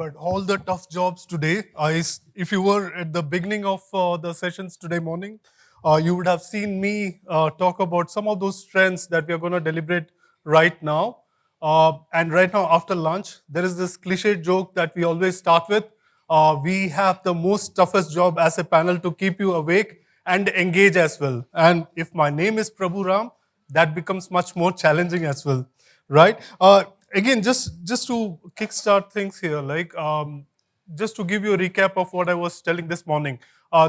but all the tough jobs today. If you were at the beginning of the sessions today morning, you would have seen me talk about some of those trends that we are going to deliberate right now. And right now, after lunch, there is this cliche joke that we always start with. We have the most toughest job as a panel to keep you awake and engage as well. And if my name is Prabhu Ram, that becomes much more challenging as well, right? Again, just to kickstart things here, just to give you a recap of what I was telling this morning.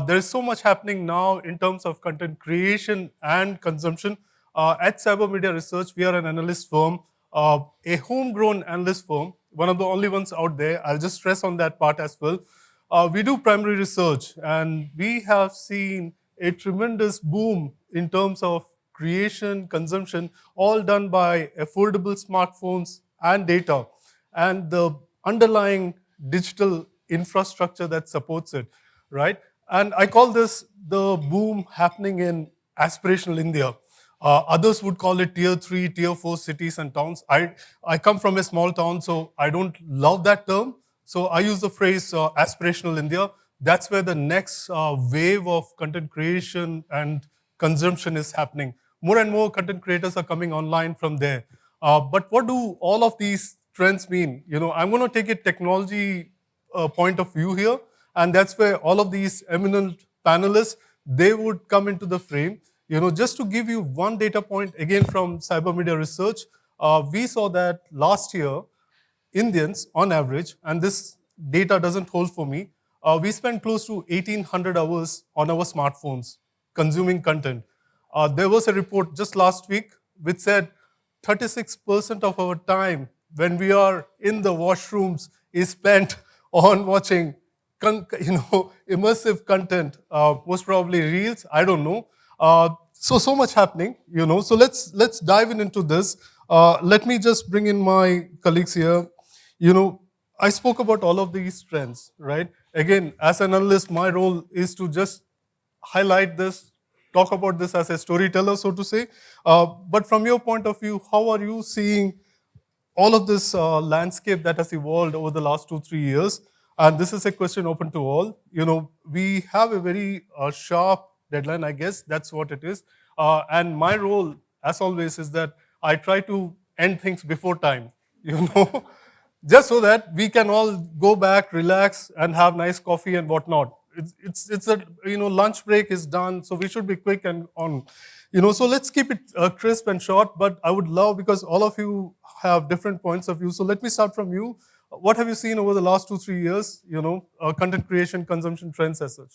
There is so much happening now in terms of content creation and consumption. At CyberMedia Research, we are an analyst firm, a homegrown analyst firm, one of the only ones out there. I'll just stress on that part as well. We do primary research, and we have seen a tremendous boom in terms of creation, consumption, all done by affordable smartphones and data, and the underlying digital infrastructure that supports it, right? And I call this the boom happening in aspirational India. Others would call it tier 3, tier 4 cities and towns. I come from a small town, so I don't love that term. So I use the phrase aspirational India. That's where the next wave of content creation and consumption is happening. More and more content creators are coming online from there. But what do all of these trends mean? I'm going to take a technology point of view here, and that's where all of these eminent panelists, they would come into the frame. Just to give you one data point, again from CyberMedia Research, we saw that last year, Indians, on average, and this data doesn't hold for me, we spent close to 1,800 hours on our smartphones consuming content. There was a report just last week which said 36% of our time when we are in the washrooms is spent on watching immersive content, most probably reels, I don't know. So much happening, So let's dive into this. Let me just bring in my colleagues here. I spoke about all of these trends, right? Again, as an analyst, my role is to just highlight this, talk about this as a storyteller, so to say. But from your point of view, how are you seeing all of this landscape that has evolved over the last 2-3 years? And this is a question open to all. We have a very sharp deadline, I guess. That's what it is. And my role, as always, is that I try to end things before time, just so that we can all go back, relax, and have nice coffee and whatnot. It's a, lunch break is done, so we should be quick and on. So let's keep it crisp and short, but I would love, because all of you have different points of view. So let me start from you. What have you seen over the last 2-3 years, content creation, consumption trends as such?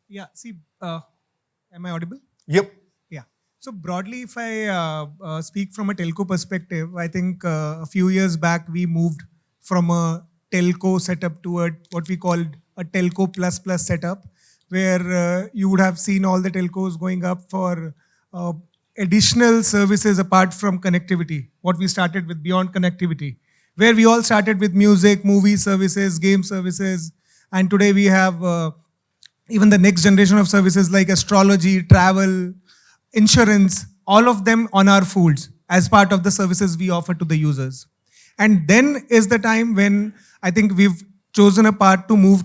Yeah, see, am I audible? Yep. Yeah. So broadly, if I speak from a telco perspective, I think a few years back, we moved from a telco setup to what we called a telco plus plus setup, where you would have seen all the telcos going up for additional services apart from connectivity, what we started with beyond connectivity, where we all started with music, movie services, game services, and today we have even the next generation of services like astrology, travel, insurance, all of them on our folds as part of the services we offer to the users. And then is the time when I think we've chosen a path to move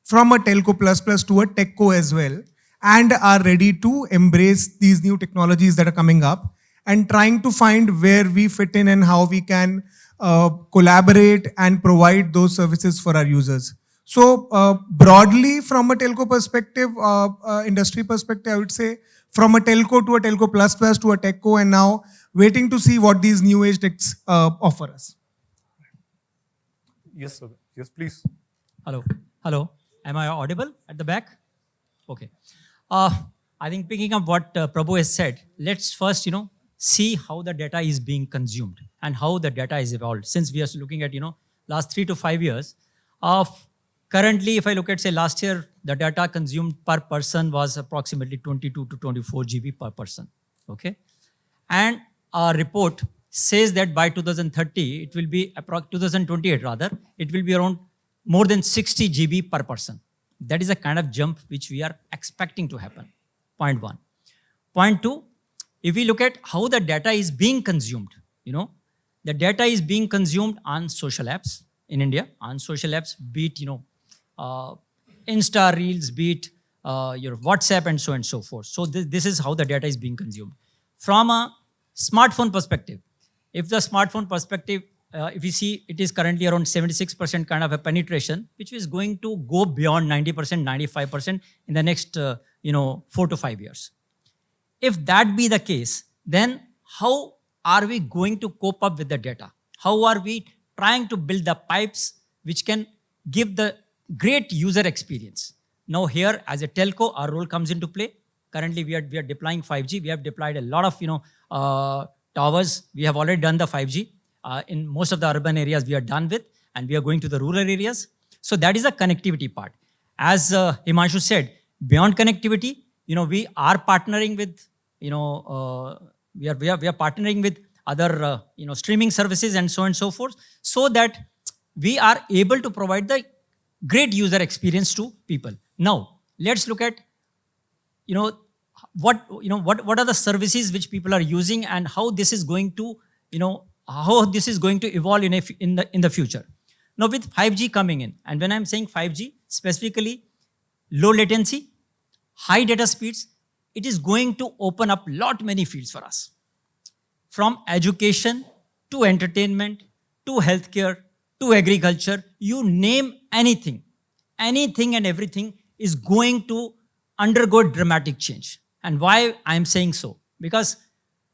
from a telco plus plus to a techco as well, and are ready to embrace these new technologies that are coming up and trying to find where we fit in and how we can collaborate and provide those services for our users. So broadly, from a telco perspective, industry perspective, I would say from a telco to a telco plus plus to a techco, and now waiting to see what these new age techs offer us. Yes, sir. Yes, please. Hello. Am I audible at the back? Okay. I think picking up what Prabhu has said, let's first, see how the data is being consumed and how the data is evolved. Since we are looking at, last 3 to 5 years, currently, if I look at, say, last year, the data consumed per person was approximately 22 to 24 GB per person, okay? And our report says that by 2030, it will be, 2028 rather, it will be around more than 60 GB per person. That is a kind of jump which we are expecting to happen, point one. Point two, if we look at how the data is being consumed, the data is being consumed on social apps, in India on social apps, be it, Insta Reels, be it your WhatsApp and so forth. So this is how the data is being consumed. From a smartphone perspective, if the smartphone perspective, if you see, it is currently around 76% kind of a penetration, which is going to go beyond 90%, 95% in the next, 4 to 5 years. If that be the case, then how are we going to cope up with the data? How are we trying to build the pipes which can give the great user experience? Now here, as a telco, our role comes into play. Currently, we are deploying 5G. We have deployed a lot of towers. We have already done the 5G. In most of the urban areas, we are done with, and we are going to the rural areas. So that is the connectivity part. As Himanshu said, beyond connectivity, we are partnering with, we are partnering with other, streaming services and so forth, so that we are able to provide the great user experience to people. Now, let's look at, what are the services which people are using and how this is going to, evolve in the future. Now, with 5G coming in, and when I'm saying 5G, specifically low latency, high data speeds, it is going to open up many fields for us. From education to entertainment to healthcare to agriculture, you name anything and everything is going to undergo dramatic change. And why I'm saying so? Because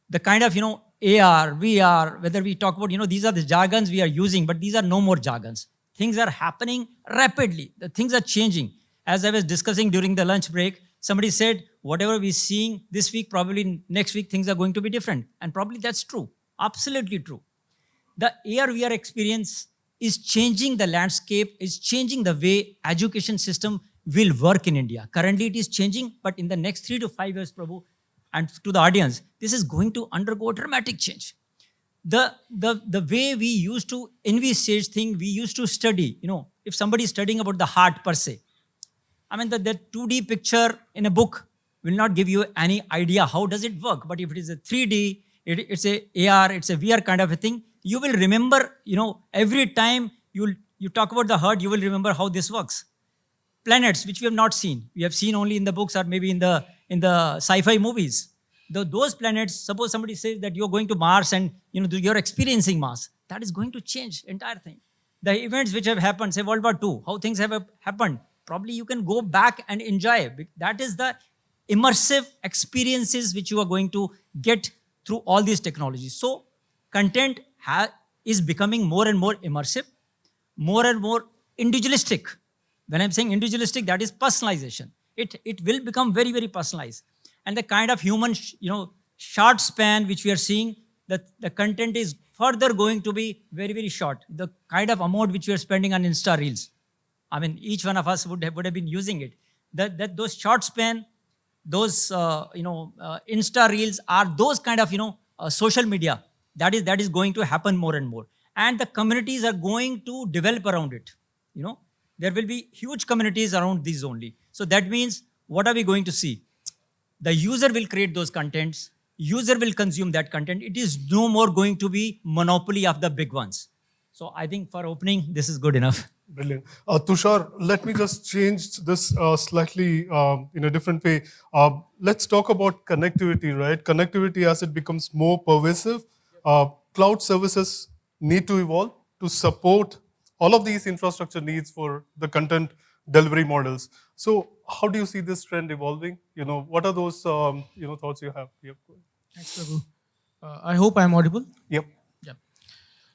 the kind of, AR, VR, whether we talk about, these are the jargons we are using, but these are no more jargons. Things are happening rapidly. The things are changing. As I was discussing during the lunch break, somebody said, whatever we're seeing this week, probably next week, things are going to be different. And probably that's true. Absolutely true. The AR, VR experience is changing the landscape, is changing the way education system will work in India. Currently, it is changing, but in the next 3 to 5 years, Prabhu, and to the audience, this is going to undergo dramatic change. The way we used to envisage things, we used to study, if somebody is studying about the heart per se, I mean, the 2D picture in a book will not give you any idea how does it work. But if it is a 3D, it's a AR, it's a VR kind of a thing, you will remember, every time you talk about the heart, you will remember how this works. Planets, which we have not seen. We have seen only in the books or maybe in the sci-fi movies. Those planets, suppose somebody says that you're going to Mars and you're experiencing Mars, that is going to change entire thing. The events which have happened, say World War II, how things have happened, probably you can go back and enjoy. That is the immersive experiences which you are going to get through all these technologies. So content is becoming more and more immersive, more and more individualistic. When I'm saying individualistic, that is personalization. It will become very, very personalized. And the kind of human, short span which we are seeing, that the content is further going to be very, very short. The kind of amount which we are spending on Insta Reels, I mean, each one of us would have been using it. That those short span, those Insta Reels are those kind of social media. That is going to happen more and more, and the communities are going to develop around it. There will be huge communities around these only. So that means, what are we going to see? The user will create those contents. User will consume that content. It is no more going to be monopoly of the big ones. So I think for opening, this is good enough. Brilliant. Tushar, let me just change this slightly in a different way. Let's talk about connectivity, right? Connectivity, as it becomes more pervasive, cloud services need to evolve to support all of these infrastructure needs for the content delivery models. So how do you see this trend evolving? What are those thoughts you have? Yep. Thanks, Prabhu. I hope I'm audible. Yep. Yeah.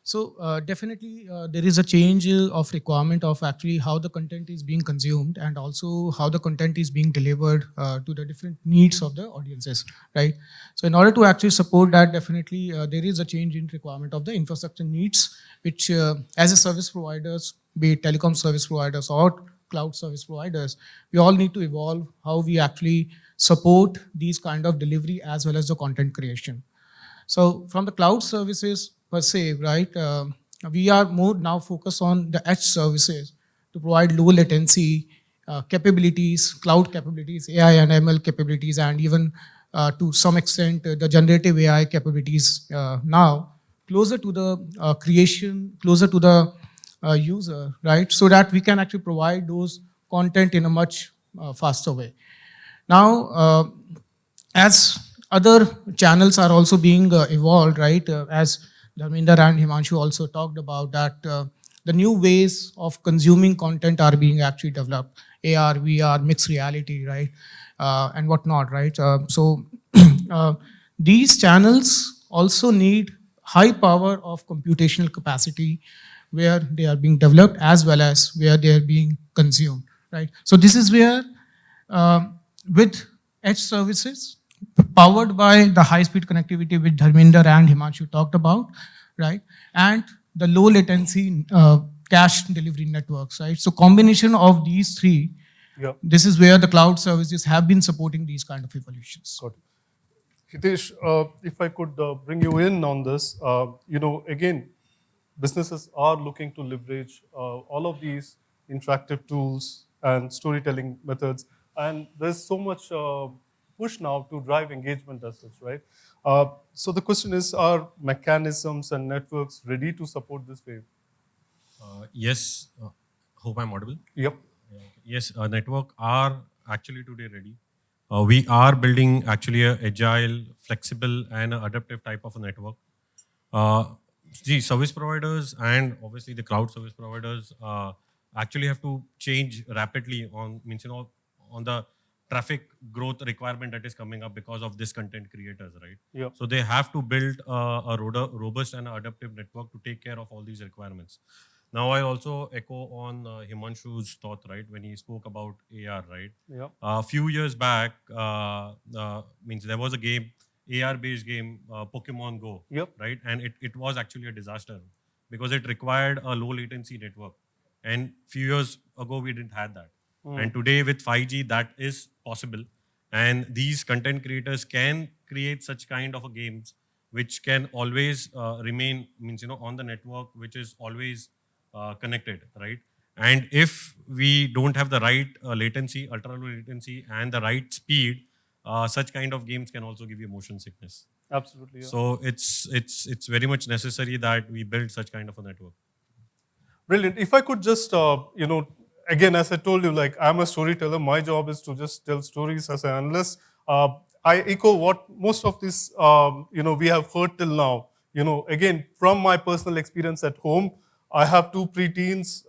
So definitely there is a change of requirement of actually how the content is being consumed and also how the content is being delivered to the different needs of the audiences, right? So in order to actually support that, definitely there is a change in requirement of the infrastructure needs, which as a service providers, be it telecom service providers or cloud service providers, we all need to evolve how we actually support these kind of delivery as well as the content creation. So from the cloud services per se, right, we are more now focused on the edge services to provide low latency capabilities, cloud capabilities, AI and ML capabilities, and even to some extent the generative AI capabilities now, closer to the creation, closer to the user, right? So that we can actually provide those content in a much faster way. Now, as other channels are also being evolved, right? As Dharmender and Himanshu also talked about that the new ways of consuming content are being actually developed. AR, VR, mixed reality, right? And whatnot, right? So these channels also need high power of computational capacity where they are being developed as well as where they are being consumed, right? So this is where with edge services powered by the high-speed connectivity which Dharmender and Himanshu talked about, right? And the low latency cache delivery networks, right? So combination of these three, Yeah. this is where the cloud services have been supporting these kind of evolutions. Got it. Hitesh, if I could bring you in on this, again, businesses are looking to leverage all of these interactive tools and storytelling methods, and there's so much push now to drive engagement as such, right? So the question is, are mechanisms and networks ready to support this wave? Yes, hope I'm audible. Yep. Yes, network are actually today ready. We are building actually a agile, flexible, and a adaptive type of a network. The service providers and obviously the cloud service providers actually have to change rapidly on on the traffic growth requirement that is coming up because of this content creators, right? Yeah. So they have to build a robust and adaptive network to take care of all these requirements. Now, I also echo on Himanshu's thought, right, when he spoke about AR, right? Yeah. A few years back, there was a game, AR-based game, Pokemon Go, Yep. right? And it was actually a disaster because it required a low latency network. And few years ago, we didn't have that. And today with 5G, that is possible. And these content creators can create such kind of a games which can always remain, on the network, which is always connected, right? And if we don't have the right latency, ultra low latency, and the right speed, such kind of games can also give you motion sickness. Absolutely. Yeah. So it's very much necessary that we build such kind of a network. Brilliant. If I could just, again, as I told you, like I'm a storyteller. My job is to just tell stories as an analyst. I echo what most of this, we have heard till now. Again, from my personal experience at home, I have two preteens.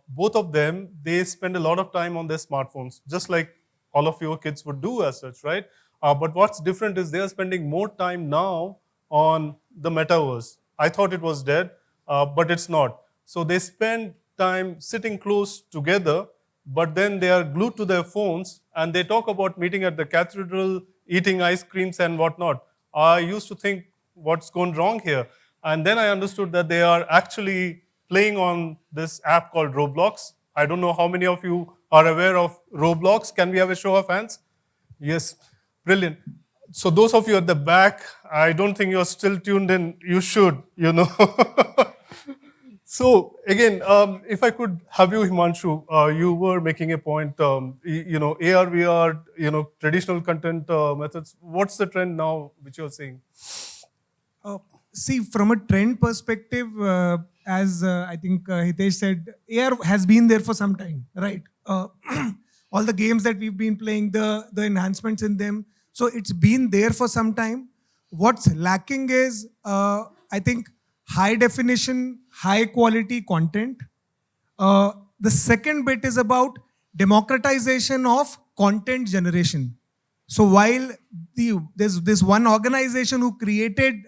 Both of them, they spend a lot of time on their smartphones, just like all of your kids would do as such, right? But what's different is they are spending more time now on the metaverse. I thought it was dead, but it's not. So they spend time sitting close together, but then they are glued to their phones and they talk about meeting at the cathedral, eating ice creams and whatnot. I used to think, what's gone wrong here? And then I understood that they are actually playing on this app called Roblox. I don't know how many of you are aware of Roblox. Can we have a show of hands? Yes, brilliant. So those of you at the back, I don't think you're still tuned in. You should, So again, if I could have you, Himanshu, you were making a point, AR, VR, traditional content methods. What's the trend now which you're seeing? See, from a trend perspective, as I think Hitesh said, AR has been there for some time, right? All the games that we've been playing, the enhancements in them. So it's been there for some time. What's lacking is, I think, high definition, high quality content. The second bit is about democratization of content generation. So while there's this one organization who created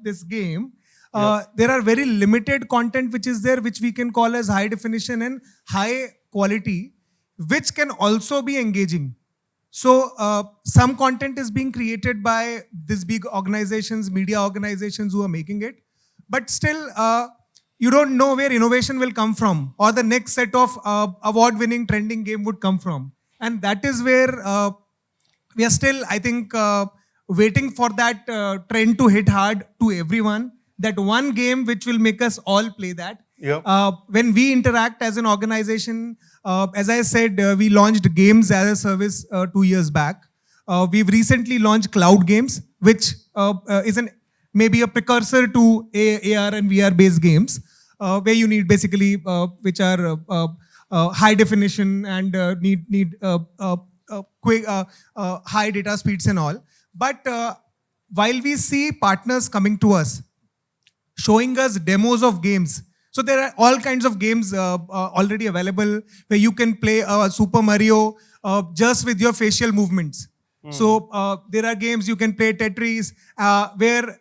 this game, there are very limited content which is there, which we can call as high definition and high quality, which can also be engaging. So some content is being created by these big organizations, media organizations who are making it. But still, you don't know where innovation will come from or the next set of award-winning trending game would come from. And that is where we are still, I think, waiting for that trend to hit hard to everyone. That one game which will make us all play that. Yep. When we interact as an organization, as I said, we launched games as a service 2 years back. We've recently launched cloud games, which is maybe a precursor to AR and VR based games. where you need basically which are high definition and need quick high data speeds and all. But while we see partners coming to us, showing us demos of games. So there are all kinds of games already available where you can play Super Mario just with your facial movements. So there are games you can play Tetris where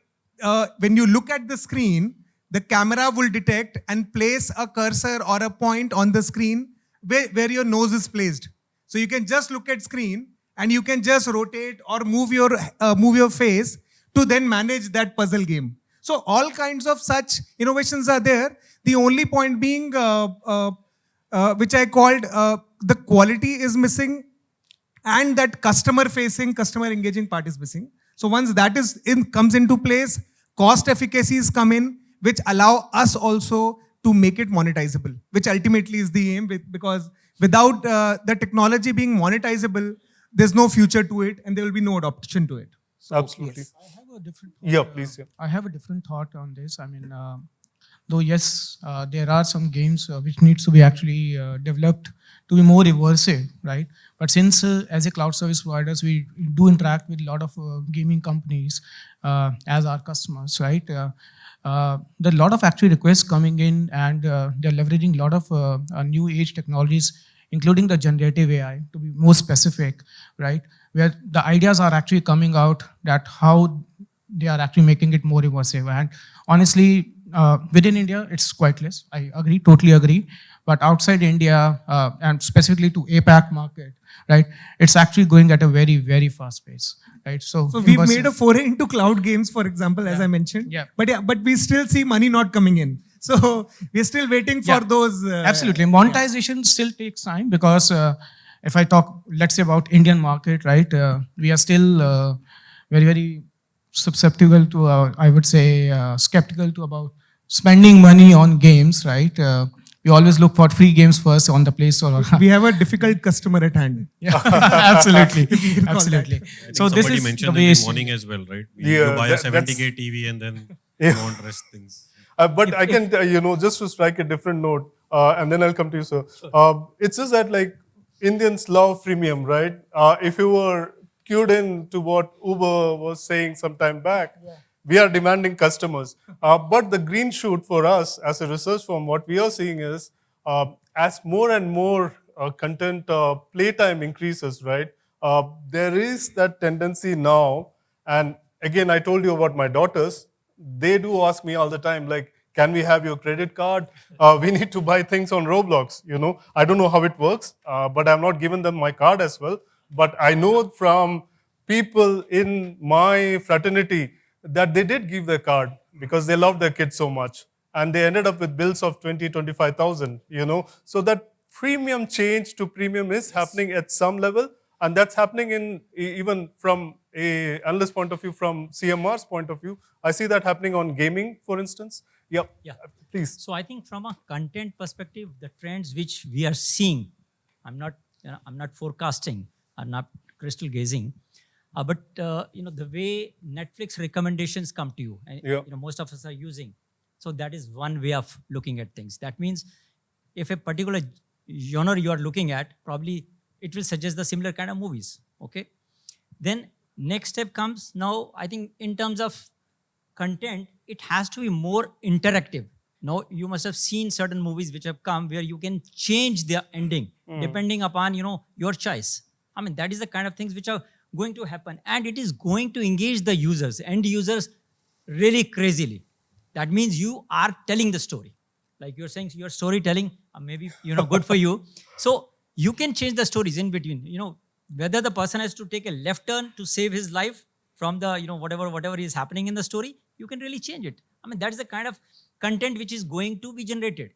when you look at the screen, the camera will detect and place a cursor or a point on the screen where your nose is placed. So you can just look at screen and you can just rotate or move your face to then manage that puzzle game. So all kinds of such innovations are there. The only point being, which I called the quality is missing, and that customer-facing, customer-engaging part is missing. So once that comes into place, cost efficacies come in, which allow us also to make it monetizable, which ultimately is the aim. Because without the technology being monetizable, there's no future to it, and there will be no adoption to it. So, Absolutely. yes. I have a different Yeah, please. Yeah. I have a different thought on this. I mean, though yes, there are some games which needs to be actually developed to be more immersive, right? But since as a cloud service providers, we do interact with a lot of gaming companies as our customers, right? There are a lot of actually requests coming in, and they're leveraging a lot of new age technologies, including the generative AI, to be more specific, right? Where the ideas are actually coming out that how they are actually making it more immersive. And honestly, within India, it's quite less. I agree, totally agree. But outside India, and specifically to APAC market, right, it's actually going at a very, very fast pace, right? So we've made a foray into cloud games, for example, as I mentioned. Yeah. But we still see money not coming in. So we're still waiting for those. Absolutely. Monetization still takes time because if I talk, let's say about Indian market, right, we are still very, very susceptible to, I would say, skeptical to about spending money on games, right? We always look for free games first on the Play Store. We have a difficult customer at hand. Yeah, absolutely, If you can call absolutely. I So think this somebody is the mentioned way. this morning as well, right? Yeah, You buy a that's- 70K TV and then Yeah. you want rest things. But I can, just to strike a different note, and then I'll come to you, sir. It's just that, like, Indians love freemium, right? If you were cued in to what Uber was saying some time back, we are demanding customers. But the green shoot for us as a research firm, what we are seeing is as more and more content playtime increases, right? There is that tendency now, and again, I told you about my daughters. They do ask me all the time, like, can we have your credit card? We need to buy things on Roblox, I don't know how it works, but I'm not giving them my card as well. But I know from people in my fraternity that they did give their card because they loved their kids so much. And they ended up with bills of 20, 25,000, So that freemium change to premium is happening at some level. And that's happening in even from a analyst point of view, from CMR's point of view. I see that happening on gaming, for instance. Yeah. Please. So I think from a content perspective, the trends which we are seeing, I'm not forecasting, I'm not crystal gazing, but the way Netflix recommendations come to you, and most of us are using. So that is one way of looking at things. That means if a particular genre you are looking at, probably it will suggest the similar kind of movies. Okay. Then next step comes now. I think in terms of content, it has to be more interactive. Now you must have seen certain movies which have come where you can change their ending depending upon your choice. I mean, that is the kind of things which are going to happen, and it is going to engage the users, end users, really crazily. That means you are telling the story, like you're saying, you're storytelling. Maybe good for you. So you can change the stories in between. Whether the person has to take a left turn to save his life from the whatever is happening in the story, you can really change it. I mean, that is the kind of content which is going to be generated.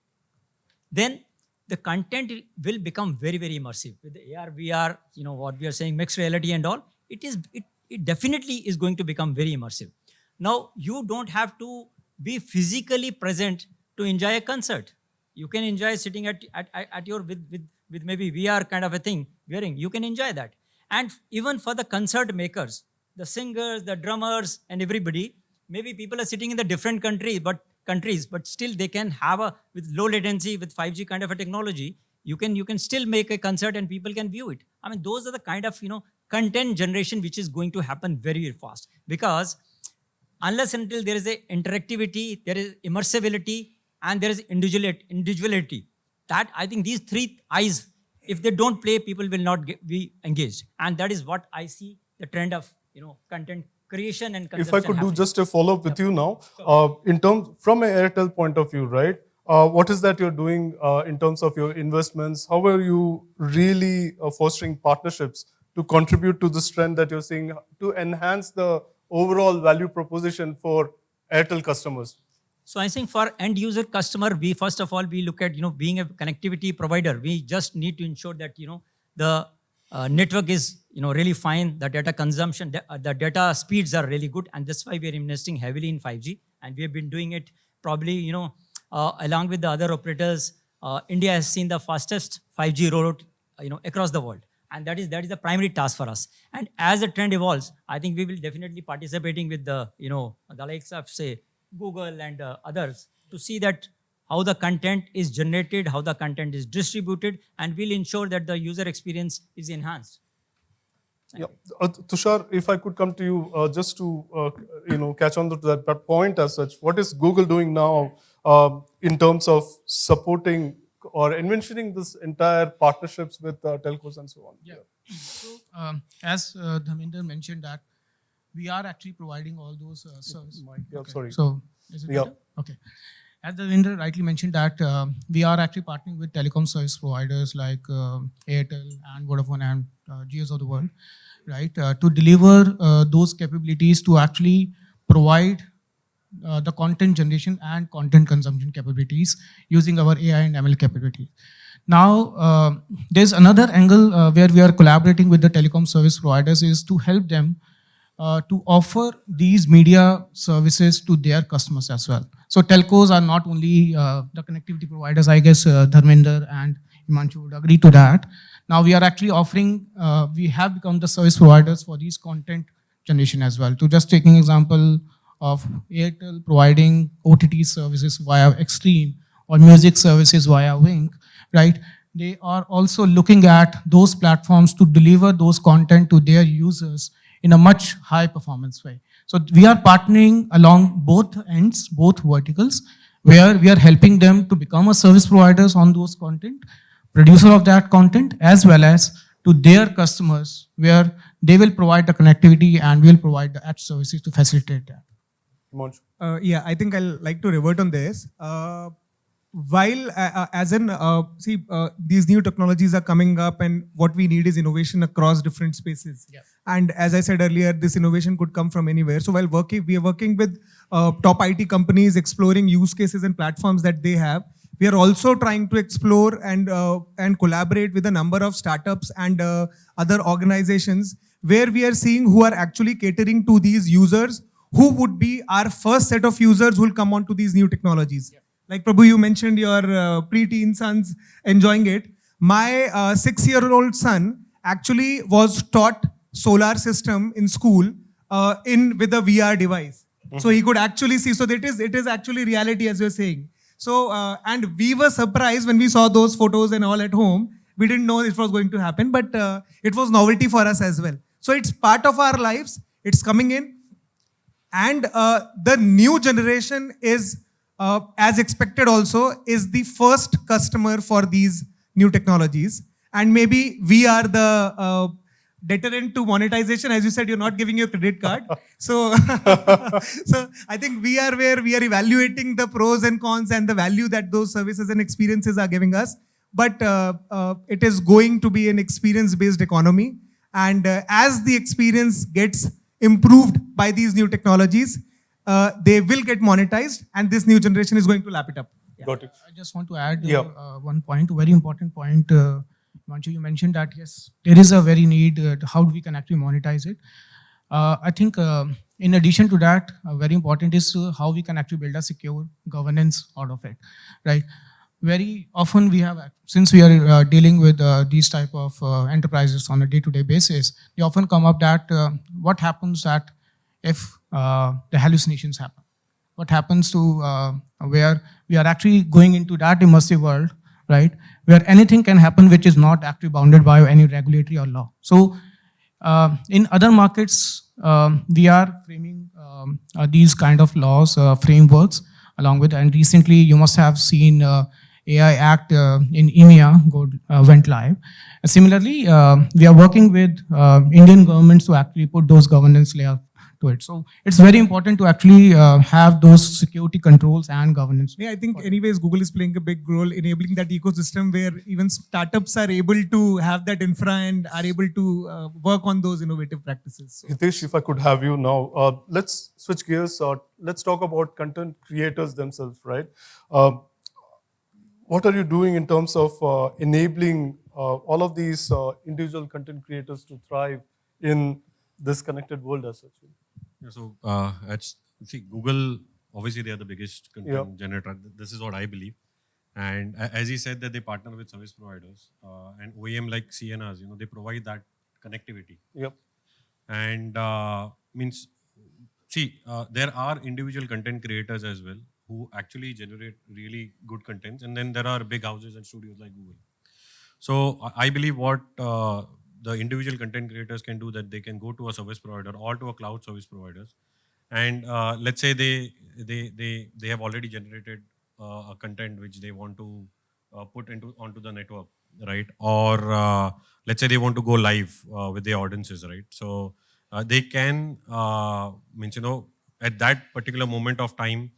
Then the content will become very, very immersive with the AR, VR. What we are saying, mixed reality and all. It definitely is going to become very immersive. Now you don't have to be physically present to enjoy a concert. You can enjoy sitting at your with maybe VR kind of a thing wearing. You can enjoy that. And even for the concert makers, the singers, the drummers, and everybody, maybe people are sitting in the different countries, but countries, but still they can have a, with low latency, with 5G kind of a technology, you can still make a concert and people can view it. I mean, those are the kind of, content generation which is going to happen very, very fast. Because unless until there is a interactivity, there is immersibility, and there is individuality, that I think these three eyes, if they don't play, people will not be engaged. And that is what I see the trend of, content creation and consumption. If I could do happening. just a follow-up with you now, in terms from an Airtel point of view, right? What is that you're doing in terms of your investments? How are you really fostering partnerships to contribute to this trend that you're seeing to enhance the overall value proposition for Airtel customers? So I think for end user customer, we first of all, we look at, being a connectivity provider, we just need to ensure that, the network is, really fine, the data consumption, the data speeds are really good. And that's why we are investing heavily in 5G. And we have been doing it probably, along with the other operators. India has seen the fastest 5G rollout, across the world. And that is the primary task for us. And as the trend evolves, I think we will definitely participating with the, the likes of, say, Google and others, to see that how the content is generated, how the content is distributed, and we'll ensure that the user experience is enhanced. Yeah. Tushar, if I could come to you just to catch on to that point as such, what is Google doing now in terms of supporting or envisioning this entire partnerships with telcos and so on? Yeah. So as Dharmender mentioned that we are actually providing all those services. Yeah, Okay. sorry. So is it Yeah. better? Okay. As Dharmender rightly mentioned that we are actually partnering with telecom service providers like Airtel and Vodafone and Geos of the world, right? To deliver those capabilities to actually provide the content generation and content consumption capabilities using our AI and ML capabilities. Now, there's another angle where we are collaborating with the telecom service providers is to help them to offer these media services to their customers as well. So telcos are not only the connectivity providers, I guess Dharmender and Himanshu would agree to that. Now we are actually offering, we have become the service providers for these content generation as well. To just taking example of Airtel providing OTT services via Extreme or music services via Wink, right? They are also looking at those platforms to deliver those content to their users in a much high performance way. So we are partnering along both ends, both verticals, where we are helping them to become a service providers on those content, producer of that content, as well as to their customers, where they will provide the connectivity and we'll provide the ad services to facilitate that. Yeah, I think I'll like to revert on this. While these new technologies are coming up and what we need is innovation across different spaces. Yeah. And as I said earlier, this innovation could come from anywhere. So while we are working with top IT companies, exploring use cases and platforms that they have. We are also trying to explore and collaborate with a number of startups and other organizations where we are seeing who are actually catering to these users, who would be our first set of users who will come onto these new technologies. Yeah. Like Prabhu, you mentioned your pre-teen sons enjoying it. My 6-year-old son actually was taught solar system in school with a VR device. Mm-hmm. So he could actually see. So it is actually reality, as you're saying. So, and we were surprised when we saw those photos and all at home. We didn't know it was going to happen, but it was novelty for us as well. So it's part of our lives. It's coming in. And the new generation is, as expected also, is the first customer for these new technologies. And maybe we are the deterrent to monetization. As you said, you're not giving your credit card. So, so I think we are where we are evaluating the pros and cons and the value that those services and experiences are giving us. But it is going to be an experience-based economy. And as the experience gets improved by these new technologies, they will get monetized, and this new generation is going to lap it up. Yeah. Got it. I just want to add one point, a very important point. Himanshu, you mentioned that, yes, there is a very need, how we can actually monetize it. I think in addition to that, very important is how we can actually build a secure governance out of it, right? Very often we have, since we are dealing with these type of enterprises on a day-to-day basis, they often come up that what happens that if the hallucinations happen? what happens to where we are actually going into that immersive world, right? Where anything can happen which is not actually bounded by any regulatory or law. So in other markets, we are framing these kind of laws, frameworks along with, and recently you must have seen AI Act in EMEA went live. Similarly, we are working with Indian governments to actually put those governance layers to it. So it's very important to actually have those security controls and governance. Yeah, I think anyways, Google is playing a big role enabling that ecosystem where even startups are able to have that infra and are able to work on those innovative practices. So. Hitesh, if I could have you now, let's switch gears. Let's talk about content creators themselves, right? What are you doing in terms of enabling all of these individual content creators to thrive in this connected world as such? Yeah, so see, Google, obviously they are the biggest content generator. This is what I believe. And as he said that they partner with service providers and OEM like Ciena's, they provide that connectivity. Yep. And means, see, there are individual content creators as well who actually generate really good contents. And then there are big houses and studios like Google. So I believe what the individual content creators can do, that they can go to a service provider or to a cloud service providers, and let's say they have already generated a content which they want to put onto the network, right? Or let's say they want to go live with their audiences, right? So they can means at that particular moment of time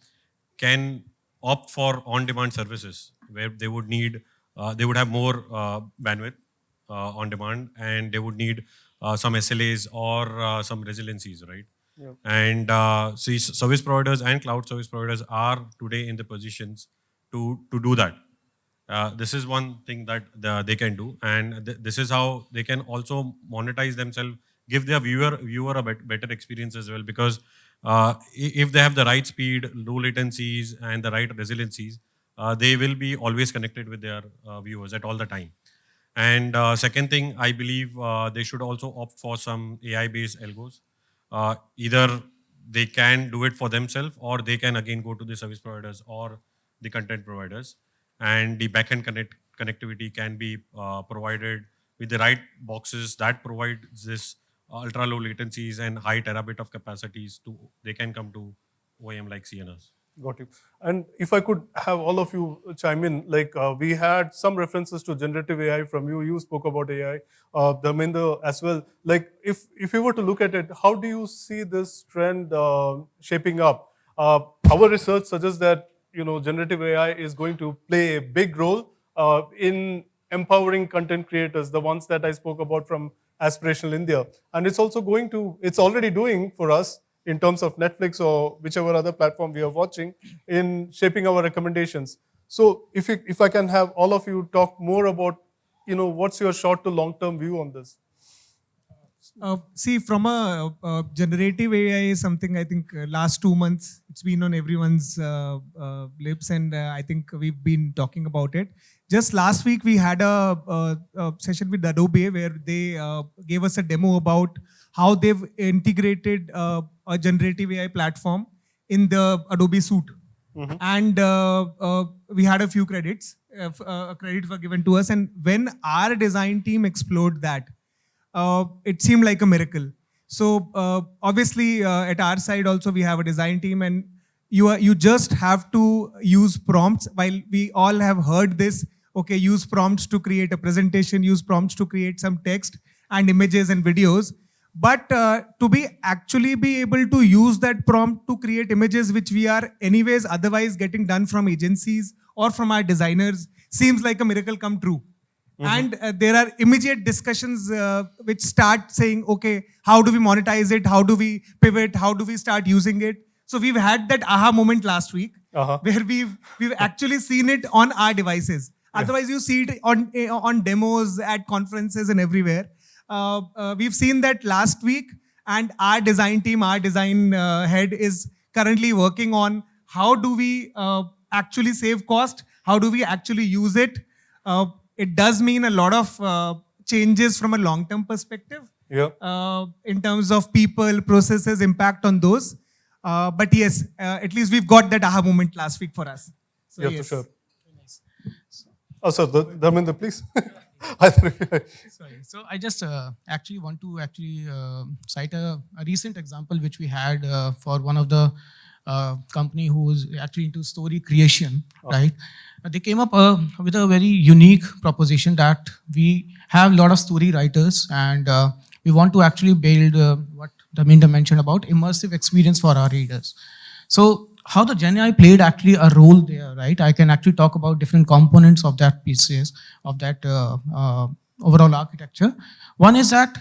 can opt for on-demand services where they would need they would have more bandwidth on demand, and they would need some SLAs or some resiliencies, right? Yep. And see, service providers and cloud service providers are today in the positions to do that. This is one thing that they can do, and this is how they can also monetize themselves, give their viewer a better experience as well, because if they have the right speed, low latencies, and the right resiliencies, they will be always connected with their viewers at all the time. And second thing, I believe they should also opt for some AI-based algos. Either they can do it for themselves, or they can again go to the service providers or the content providers, and the backend connectivity can be provided with the right boxes that provide this ultra low latencies and high terabit of capacities. They can come to OEM like Ciena's. Got you. And if I could have all of you chime in, like we had some references to generative AI from you. You spoke about AI, Dharmender as well. Like if you were to look at it, how do you see this trend shaping up? Our research suggests that generative AI is going to play a big role in empowering content creators, the ones that I spoke about from Aspirational India, and it's already doing for us in terms of Netflix or whichever other platform we are watching, in shaping our recommendations. So if I can have all of you talk more about, what's your short to long-term view on this? See, from a generative AI is something I think last 2 months it's been on everyone's lips, and I think we've been talking about it. Just last week we had a session with Adobe where they gave us a demo about how they've integrated a generative AI platform in the Adobe suite. Mm-hmm. And we had a few credits. Credits were given to us, and when our design team explored that, it seemed like a miracle. So obviously at our side also we have a design team, and you just have to use prompts. While we all have heard this, okay, use prompts to create a presentation, use prompts to create some text and images and videos. But to be able to use that prompt to create images which we are anyways otherwise getting done from agencies or from our designers seems like a miracle come true. Mm-hmm. And there are immediate discussions which start saying, okay, how do we monetize it? How do we pivot? How do we start using it? So we've had that aha moment last week where we've actually seen it on our devices. Yeah. Otherwise, you see it on demos at conferences and everywhere. We've seen that last week, and our design team, our design head is currently working on how do we actually save cost? How do we actually use it? It does mean a lot of changes from a long-term perspective. Yeah. In terms of people, processes, impact on those. But yes, at least we've got that aha moment last week for us. So Yeah, yes. Tushar. Oh, sir, Dharmender, please. I thought- Sorry. So I just actually want to cite a recent example which we had for one of the company who is actually into story creation, right? They came up with a very unique proposition that we have a lot of story writers and we want to actually build what Dharmender mentioned about immersive experience for our readers. So how the Gen AI played actually a role there, right? I can actually talk about different components of that pieces, of that overall architecture. One is that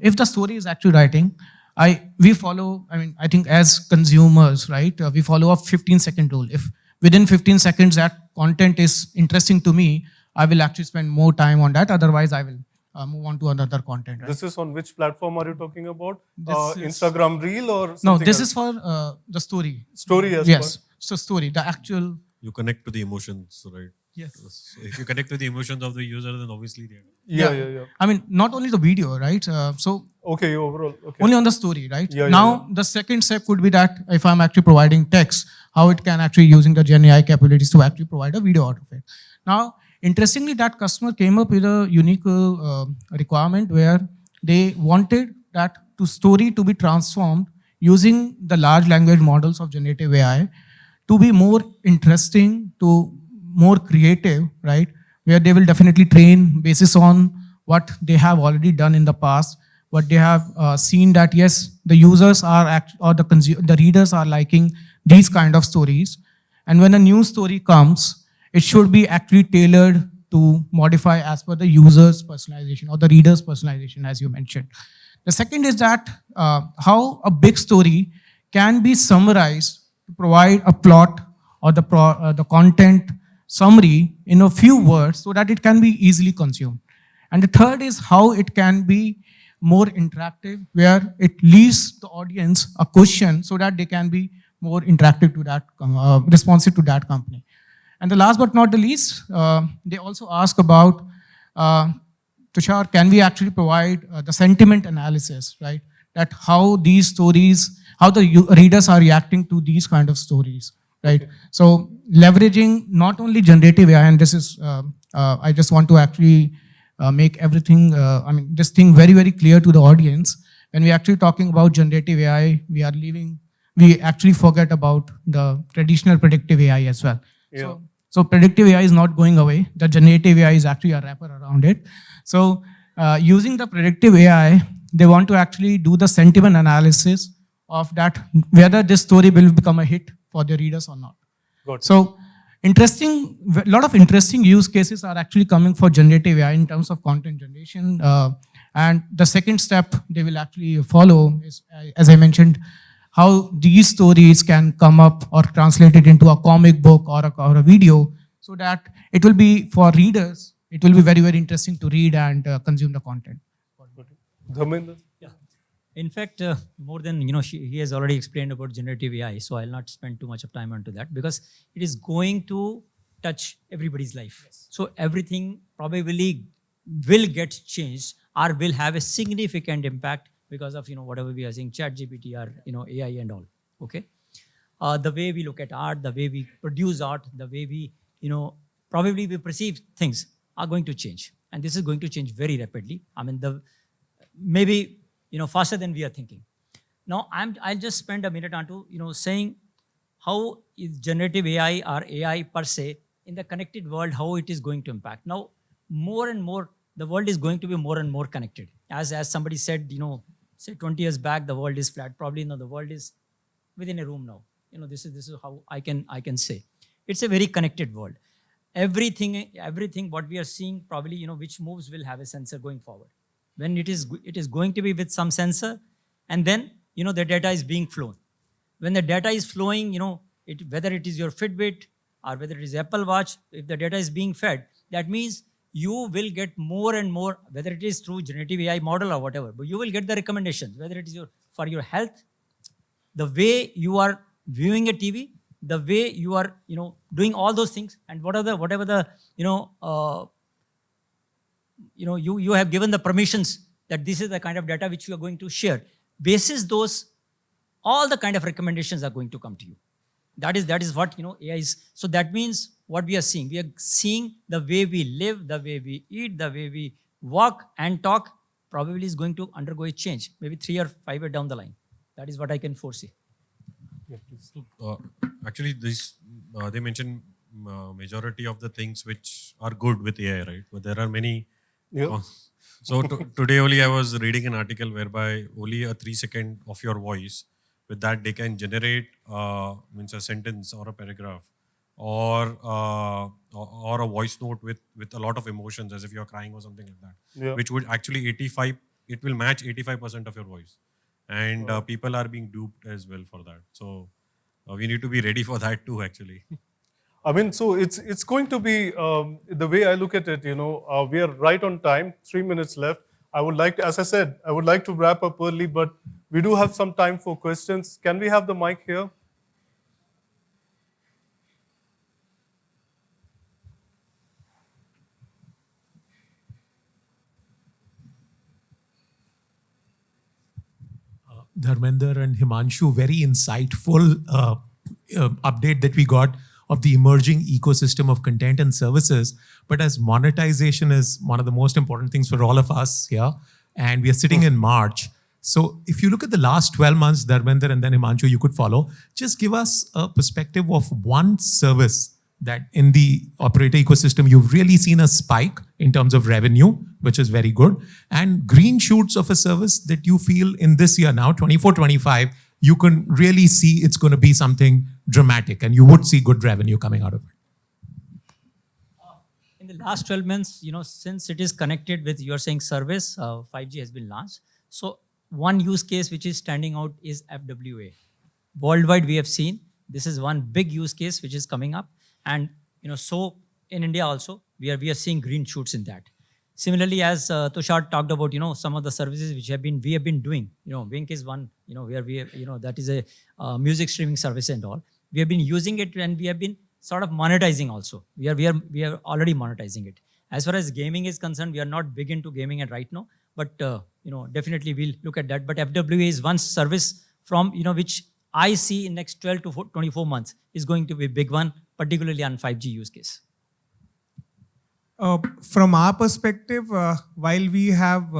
if the story is actually writing, I think as consumers, right, we follow a 15-second rule. If within 15 seconds that content is interesting to me, I will actually spend more time on that. Otherwise, I will move on to another content. Right? This is on which platform are you talking about? This is- Instagram Reel or something No, this else? is for the story. Story as Yes. So story, the actual. You connect to the emotions, right? Yes. So if you connect to the emotions of the user, then obviously they Yeah. I mean, not only the video, right? So Okay, overall. Okay. only on the story, right? Yeah, Now, the second step would be that if I'm actually providing text, how it can actually using the Gen AI capabilities to actually provide a video out of it. Now, interestingly, that customer came up with a unique requirement where they wanted that to story to be transformed using the large language models of generative AI to be more interesting, to more creative, right? Where they will definitely train basis on what they have already done in the past, what they have seen that yes, the users are or the readers are liking these kind of stories, and when a new story comes, it should be actually tailored to modify as per the user's personalization or the reader's personalization, as you mentioned. The second is that how a big story can be summarized to provide a plot or the content summary in a few words so that it can be easily consumed. And the third is how it can be more interactive, where it leaves the audience a question so that they can be more interactive to that, responsive to that company. And the last but not the least, they also ask about, Tushar, can we actually provide the sentiment analysis, right? That how these stories, how the readers are reacting to these kind of stories, right? Okay. So leveraging not only generative AI, and this is, I just want to actually make everything, this thing very, very clear to the audience. When we're actually talking about generative AI, we actually forget about the traditional predictive AI as well. Yeah. So predictive AI is not going away. The generative AI is actually a wrapper around it. So using the predictive AI, they want to actually do the sentiment analysis of that, whether this story will become a hit for the readers or not. Got it. So a lot of interesting use cases are actually coming for generative AI in terms of content generation. And the second step they will actually follow is, as I mentioned, how these stories can come up or translated into a comic book or a video, so that it will be for readers, it will be very, very interesting to read and consume the content. Dharmender? Yeah. In fact, more than, he has already explained about generative AI, so I'll not spend too much of time onto that because it is going to touch everybody's life. Yes. So everything probably will get changed or will have a significant impact because of, whatever we are saying, ChatGPT or, AI and all, okay? The way we look at art, the way we produce art, the way we, probably we perceive things are going to change. And this is going to change very rapidly. Maybe, faster than we are thinking. Now, I'll just spend a minute onto, saying how is generative AI or AI per se in the connected world, how it is going to impact. Now, more and more, the world is going to be more and more connected. As somebody said, say 20 years back, the world is flat. Probably, the world is within a room now. This is how I can say. It's a very connected world. Everything what we are seeing, probably, which moves will have a sensor going forward. When it is going to be with some sensor, and then, the data is being flown. When the data is flowing, whether it is your Fitbit or whether it is Apple Watch, if the data is being fed, that means you will get more and more, whether it is through generative AI model or whatever, but you will get the recommendations, whether it is for your health, the way you are viewing a TV, the way you are, doing all those things, and whatever the, you have given the permissions that this is the kind of data which you are going to share. Basis those all the kind of recommendations are going to come to you. That is what AI is. So that means what we are seeing. We are seeing the way we live, the way we eat, the way we walk and talk probably is going to undergo a change, maybe 3 or 5 years down the line. That is what I can foresee. Actually, this they mentioned majority of the things which are good with AI, right? But there are many. Yeah. So today only I was reading an article whereby only a 3 second of your voice, with that they can generate means a sentence or a paragraph or a voice note with a lot of emotions, as if you're crying or something like that, Yeah. which would actually 85. It will match 85% of your voice, and people are being duped as well for that. So we need to be ready for that too, actually. I mean, so it's going to be the way I look at it. We are right on time. 3 minutes left. I would like to, as I said, I would like to wrap up early, but we do have some time for questions. Can we have the mic here? Dharmender and Himanshu, very insightful update that we got of the emerging ecosystem of content and services. But as monetization is one of the most important things for all of us here, and we are sitting in March. So if you look at the last 12 months, Dharmender and then Himanshu, you could follow, just give us a perspective of one service that in the operator ecosystem, you've really seen a spike in terms of revenue, which is very good, and green shoots of a service that you feel in this year now, 24-25, you can really see it's going to be something dramatic and you would see good revenue coming out of it. In the last 12 months, since it is connected with, you're saying service, 5G has been launched. So one use case which is standing out is FWA. Worldwide, we have seen this is one big use case which is coming up. And so in India also, we are seeing green shoots in that. Similarly, as Tushar talked about, some of the services which we have been doing. Wink is one, where that is a music streaming service and all. We have been using it and we have been sort of monetizing also. We are already monetizing it. As far as gaming is concerned, we are not big into gaming right now, but definitely we'll look at that. But FWA is one service from which I see in next 12 to 24 months is going to be a big one, particularly on 5G use case. From our perspective, while we have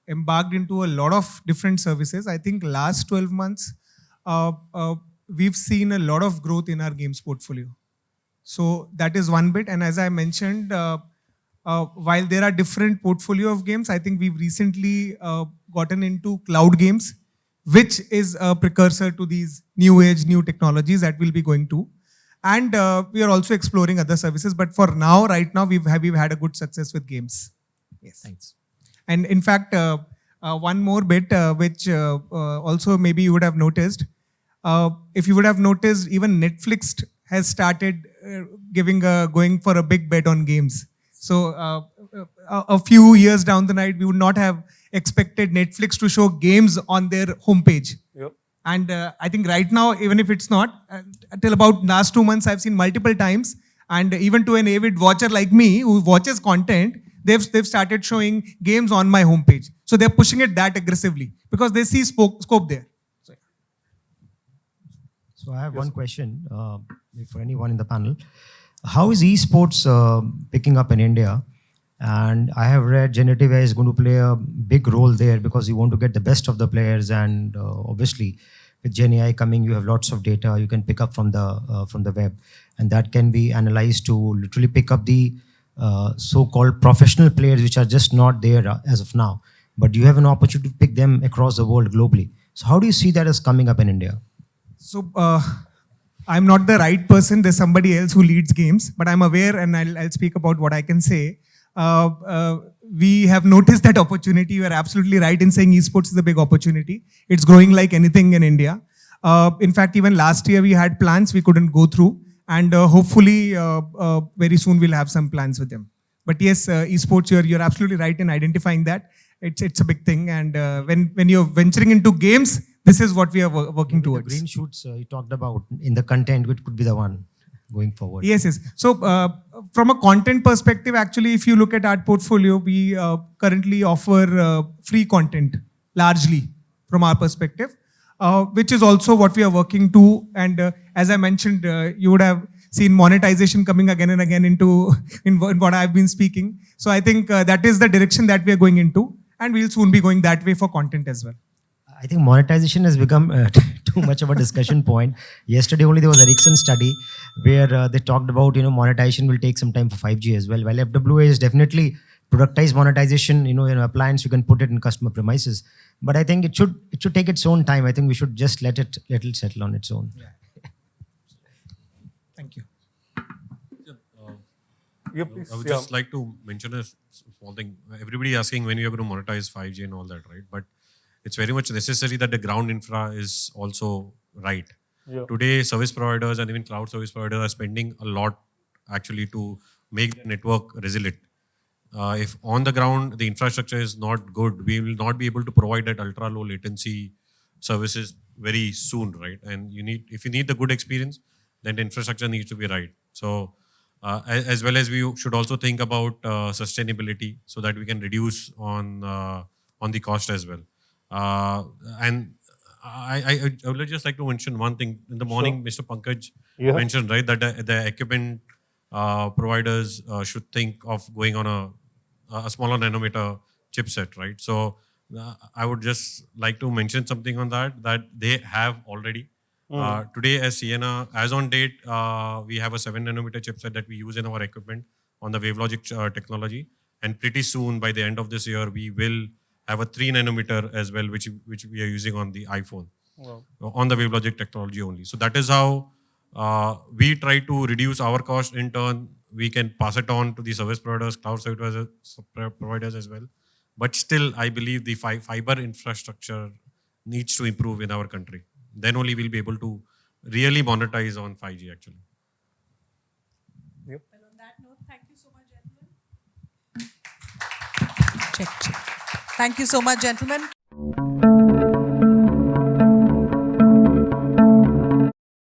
embarked into a lot of different services, I think last 12 months, we've seen a lot of growth in our games portfolio. So that is one bit. And as I mentioned, while there are different portfolio of games, I think we've recently gotten into cloud games, which is a precursor to these new age, new technologies that we'll be going to. And we are also exploring other services. But for now, right now, we've had a good success with games. Yes. Thanks. And in fact, one more bit, which also maybe you would have noticed. If you would have noticed, even Netflix has started going for a big bet on games. So a few years down the line, we would not have expected Netflix to show games on their homepage. Yep. And I think right now, even if it's not, till about last 2 months, I've seen multiple times. And even to an avid watcher like me who watches content, they've started showing games on my homepage. So they're pushing it that aggressively because they see scope there. So I have one question for anyone in the panel. How is esports picking up in India? And I have read generative AI is going to play a big role there because you want to get the best of the players. And obviously, with Gen AI coming, you have lots of data you can pick up from the web, and that can be analyzed to literally pick up the so-called professional players which are just not there as of now. But you have an opportunity to pick them across the world globally. So how do you see that as coming up in India? So I'm not the right person. There's somebody else who leads games, but I'm aware and I'll speak about what I can say. We have noticed that opportunity. You are absolutely right in saying esports is a big opportunity. It's growing like anything in India. In fact, even last year we had plans we couldn't go through, and hopefully very soon we'll have some plans with them. But yes, esports, you're absolutely right in identifying that. It's a big thing, and when you're venturing into games, this is what we are working towards. The green shoots you talked about in the content, which could be the one going forward. Yes. So from a content perspective, actually, if you look at our portfolio, we currently offer free content largely from our perspective. which is also what we are working to. And as I mentioned, you would have seen monetization coming again and again into in what I've been speaking. So I think that is the direction that we are going into, and we'll soon be going that way for content as well. I think monetization has become too much of a discussion point. Yesterday only there was Ericsson study where they talked about monetization will take some time for 5G as well. While FWA is definitely productized monetization, in an appliance you can put it in customer premises. But I think it should take its own time. I think we should just let it settle on its own. Thank you. Yeah, please. I would Yeah. just like to mention a small thing. Everybody asking when you are going to monetize 5G and all that, right? But it's very much necessary that the ground infra is also right. Yeah. Today, service providers and even cloud service providers are spending a lot actually to make the network resilient. If on the ground the infrastructure is not good, we will not be able to provide that ultra low latency services very soon, right? And if you need the good experience, then the infrastructure needs to be right. So as well as we should also think about sustainability so that we can reduce on the cost as well. And I would just like to mention one thing. In the morning, Mr. Pankaj mentioned, right, that the equipment providers should think of going on a smaller nanometer chipset, right? So I would just like to mention something on that they have already. Today as Ciena, as on date, we have a 7 nanometer chipset that we use in our equipment on the WaveLogic technology. And pretty soon, by the end of this year, we will have a 3 nanometer as well, which we are using on the iPhone, on the WaveLogic technology only. So that is how we try to reduce our cost. In turn, we can pass it on to the service providers, cloud service providers as well. But still, I believe the fiber infrastructure needs to improve in our country. Then only we'll be able to really monetize on 5G actually. Well, on that note, thank you so much, gentlemen. Check. Thank you so much, gentlemen.